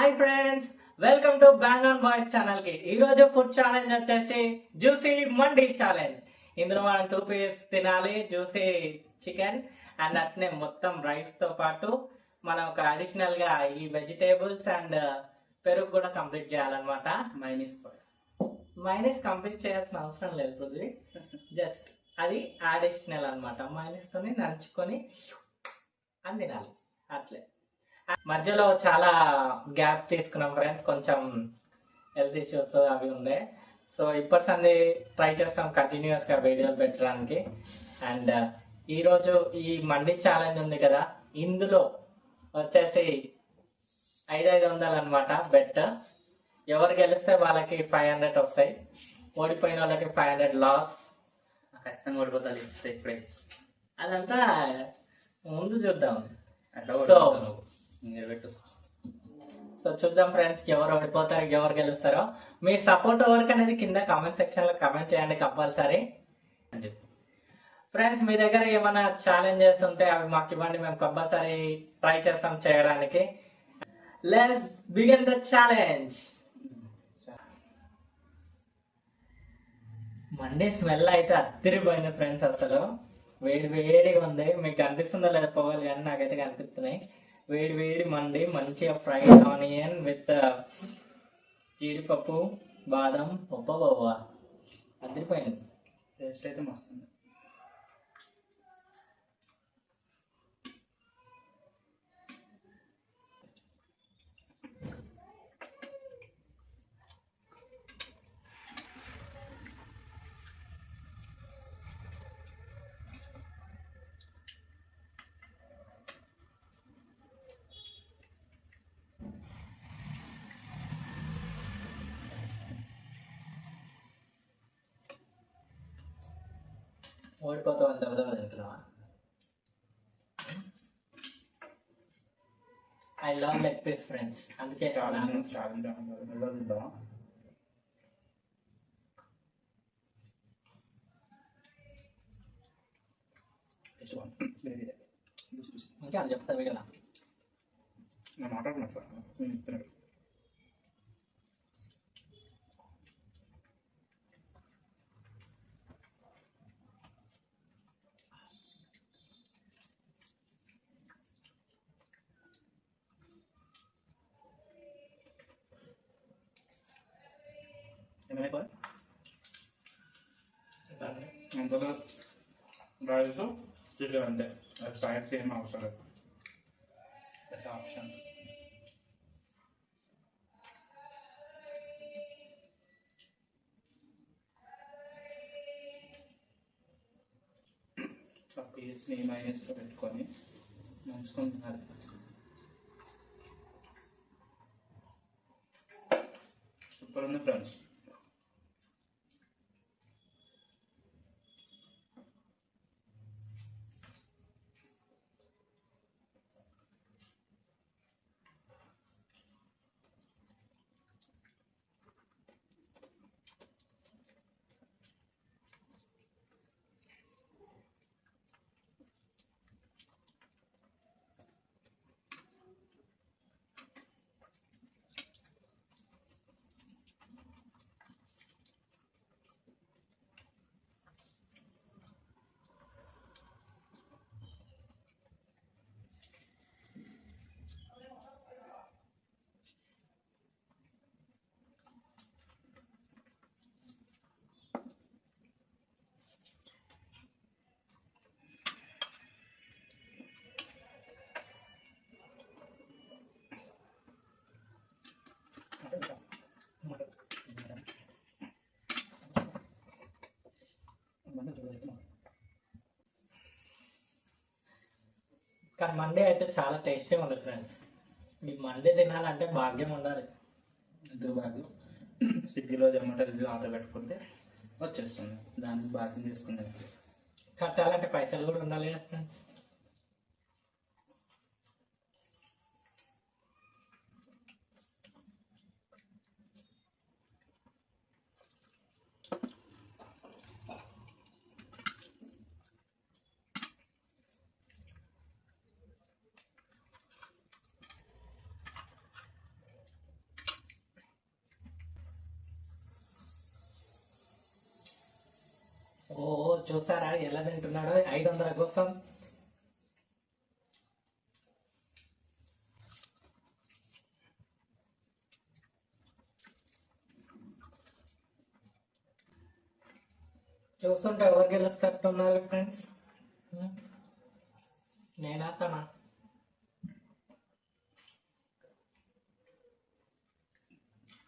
Hi friends, welcome to bang on boys channel కి. ఈ రోజు ఫుడ్ ఛాలెంజ్ వచ్చేసి జ్యూసీ మండీ ఛాలెంజ్. ఇందులో మనం 2 పీస్ తినాలి జ్యూసీ చికెన్ అండ్ అట్నే మొత్తం రైస్ తో పాటు మనం ఒక అడిషనల్ గా ఈ వెజిటేబుల్స్ అండ్ పెరుగు కూడా కంప్లీట్ చేయాలన్నమాట. మైనస్ కంప్లీట్ చేయాల్సిన అవసరం లేదు పృథ్వీ, జస్ట్ అది అడిషనల్ అనమాట. మైనస్ తోని నంచుకొని అని తినాలి అట్లే. మధ్యలో చాలా గ్యాప్ తీసుకున్నాం ఫ్రెండ్స్, కొంచెం హెల్త్ ఇష్యూస్ అవి ఉండే. సో ఇప్పటి సంది ట్రై చేస్తాం కంటిన్యూస్ గా వీడియోలు పెట్టడానికి. అండ్ ఈరోజు ఈ మండీ ఛాలెంజ్ ఉంది కదా, ఇందులో వచ్చేసి 500 అనమాట బెట్. ఎవరు గెలిస్తే వాళ్ళకి 500 వస్తాయి, ఓడిపోయిన వాళ్ళకి 500 లాస్. ఖచ్చితంగా ఓడిపోతాను ఇప్పుడే. అదంతా ముందు చూద్దాం. సో చూద్దాం ఫ్రెండ్స్, ఎవరు ఓడిపోతారు ఎవరు గెలుస్తారో. మీ సపోర్ట్ ఎవరికి అనేది కింద కామెంట్ సెక్షన్ లో కామెంట్ చేయండి కంపల్సరీ. ఫ్రెండ్స్, మీ దగ్గర ఏమైనా ఛాలెంజెస్ ఉంటే అవి మాకు ఇవ్వండి, మేము కంపల్సరీ ట్రై చేస్తాం చేయడానికి. Let's begin the challenge. Monday smell అయితే అద్దరిపోయింది ఫ్రెండ్స్, అసలు వేడి వేడిగా ఉంది. మీకు కనిపిస్తుందో లేదా పోవాలి, కానీ నాకైతే కనిపిస్తున్నాయి. వేడి వేడి మండి, మంచిగా ఫ్రైడ్ ఆనియన్ విత్ జీడిపప్పు బాదం బాబా అద్దరిపోయింది. టేస్ట్ అయితే మస్తుంది. ఓడిపోతాం అంత విధంగా తింటున్నావా? I love leg piece friends, అందుకే ఇంకా అది చెప్తా వీడియోలా మాట్లాడుతున్నా. అంతలో రైస్ చికెన్ అంతే, అది సైడ్స్ ఏం అవసరం లేదు. ఆప్షన్ పీస్ని మైనస్లో పెట్టుకొని మంచుకొని తినాలి. సూపర్ ఉంది ఫ్రెండ్స్. కానీ మండే అయితే చాలా టేస్టీ ఉంది ఫ్రెండ్స్. ఈ మండే తినాలంటే భాగ్యం ఉండాలి. ఎందుకు భాగ్యం? స్విగ్గీలో జొమాటో ఆర్డర్ పెట్టుకుంటే వచ్చేస్తుంది, దానికి భాగ్యం చేసుకుంటే. కట్టాలంటే పైసలు కూడా ఉండాలి కదా ఫ్రెండ్స్. చూసారా ఎలా తింటున్నాడో 500 కోసం. చూస్తుంటే ఎవరు గెలుస్తున్నారు ఫ్రెండ్స్? నేనా తనా?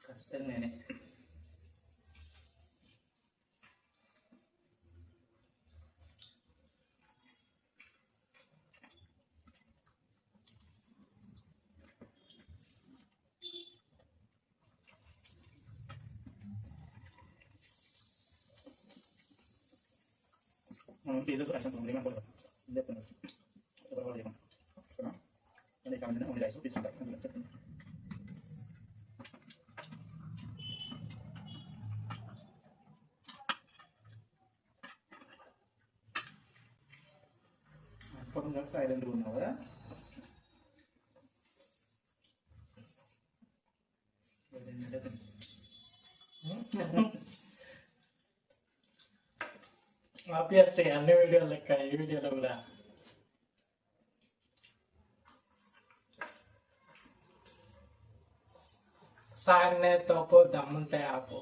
ఖచ్చితంగా నేనే. itu rasa pemberian boleh lihat benar seberapa dia karena ini kami ini udah itu bisa tak pun nggak kayak dulu ya obviously అన్ని వీడియోలు లెక్క ఈ వీడియోలో కూడా సార్నే తోపు దమ్ముంటే ఆపు.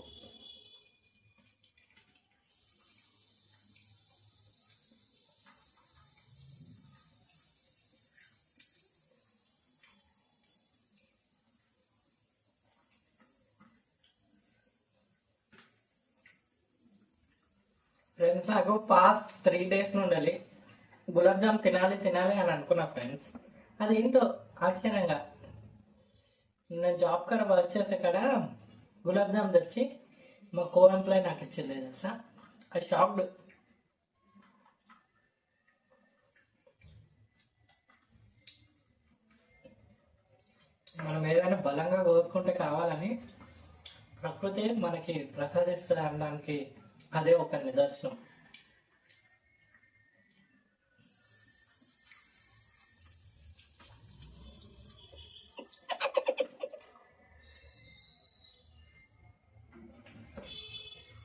ఫ్రెండ్స్ నాకు పాస్ట్ 3 days నుండి గులాబ్ జామ్ తినాలి తినాలి అని అనుకున్నా ఫ్రెండ్స్. అది ఏంటో ఆశ్చర్యంగా నేను జాబ్ కాడ వర్క్ చేసే కాడ గులాబ్ జామ్ తెచ్చి మా కో ఎంప్లాయ్ నాకు ఇచ్చింది తెలుసా. అది షాక్డ్. మనం ఏదైనా బలంగా కోరుకుంటే కావాలని ప్రకృతి మనకి ప్రసాదిస్తుంది అనడానికి అదే ఒక నిదర్శనం.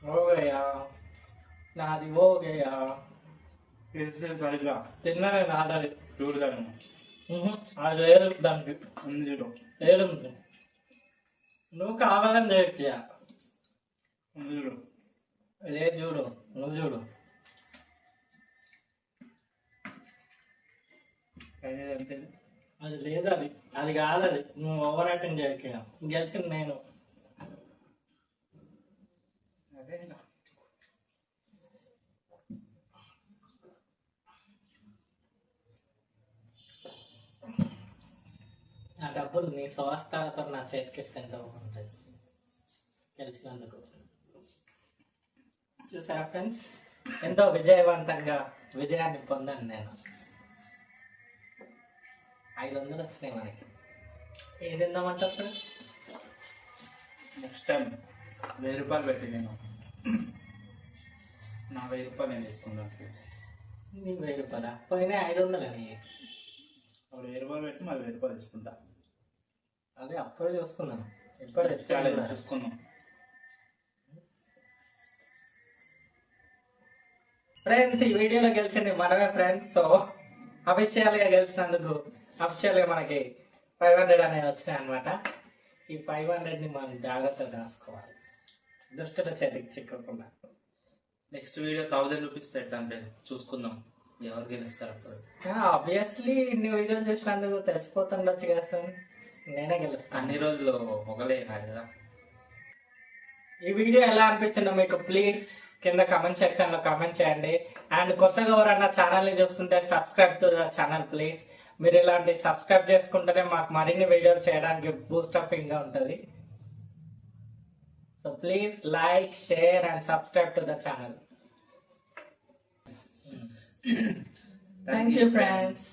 हो गया నాది हो गया సరిగ్గా తిన్నానే నాది చూడదాను అది లేదు దానికి అందులో లేదు నువ్వు కావాలని చేయట్లే అందులో లేదు చూడు నువ్వు చూడు అంతే అది లేదు అది అది కాదు అది నువ్వు ఓవర్ యాక్టింగ్ చేయక గెలిచింది నేను. అదే ఆ డబ్బులు నీ స్వస్థలతో నా చేతికిస్తే ఎంత బాగుంటుంది గెలిచినందుకు. చూసారా ఫ్రెండ్స్ ఎంతో విజయవంతంగా విజయాన్ని పొందాను నేను. 500 వచ్చినాయి మనకి. ఏది తిందామంటారు ఫ్రెండ్స్? నెక్స్ట్ టైం 1000 రూపాయలు పెట్టి నేను నా 1000 రూపాయలు నేను తీసుకుందాం ప్లీజ్. నీ 1000 రూపాయలా పోయినా 500 అని అప్పుడు 1000 రూపాయలు పెట్టి మళ్ళీ 1000 రూపాయలు తీసుకుంటా. అదే అప్పుడే చూసుకున్నాను ఇప్పుడు చూసుకుందాం. ఫ్రెండ్స్ ఈ వీడియోలో గెలిచింది మనమే ఫ్రెండ్స్. సో అఫీషియల్ గా గెలిచినందుకు అఫీషియల్ గా మనకి 500 అనేవి వచ్చినాయి అనమాట. ఈ 500 ని మనం జాగ్రత్తగా దాచుకోవాలి దుష్టుల చేతికి చిక్కకుండా. నెక్స్ట్ వీడియో 1000 రూపీస్ పెడతాను చూసుకుందాం ఎవరు గెలుస్తారు అప్పుడు. ఆబ్వియస్లీ ఇన్ని వీడియోలు చూసినందుకు తెలిసిపోతుండొచ్చు కదా సార్. నేనే గెలుస్తాను. అన్ని రోజులు ఒకలే కదా. ఈ వీడియో ఎలా అనిపించిందో మీకు ప్లీజ్ కింద కమెంట్ సెక్షన్ లో కమెంట్ చేయండి. అండ్ కొత్తగా ఎవరన్నా ఛానల్ ని చూస్తుంటే subscribe to the channel please. మీరు ఇలాంటి సబ్స్క్రైబ్ చేసుకుంటేనే మాకు మరిన్ని వీడియోలు చేయడానికి బూస్ట్ అపింగ్ గా ఉంటుంది. So please like share and subscribe to the channel. Thank you friends.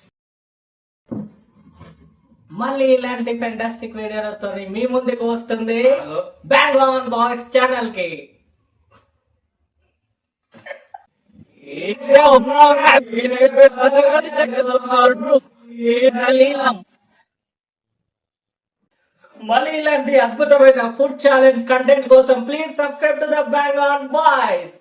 మళ్ళీ ఇలాంటి ఫెంటాస్టిక్ వీడియోలతో మీ ముందుకు వస్తుంది బ్యాంగ్ ఆన్ బాయ్స్ ఛానల్ కి. మళ్ళీ ఇలాంటి అద్భుతమైన ఫుడ్ ఛాలెంజ్ కంటెంట్ కోసం please subscribe to the bang on boys.